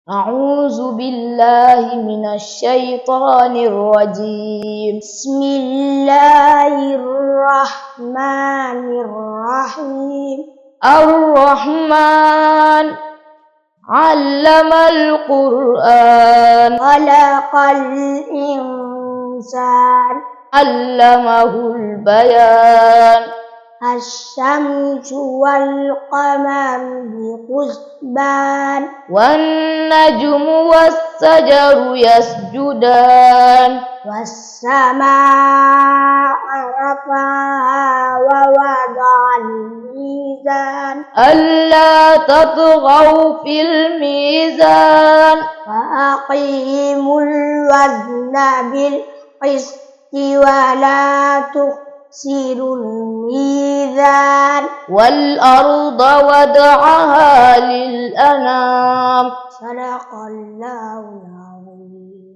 أعوذ بالله من الشيطان الرجيم. بسم الله الرحمن الرحيم. الرحمن علم القرآن خلق الإنسان علمه البيان. الشمس والقمر بحسبان والنجم والشجر يسجدان. والسماء رفعها ووضع الميزان ألا تطغوا في الميزان وأقيموا الوزن بالقسط ولا تخسروا الميزان والأرض وضعها للأنام. صدق الله العظيم.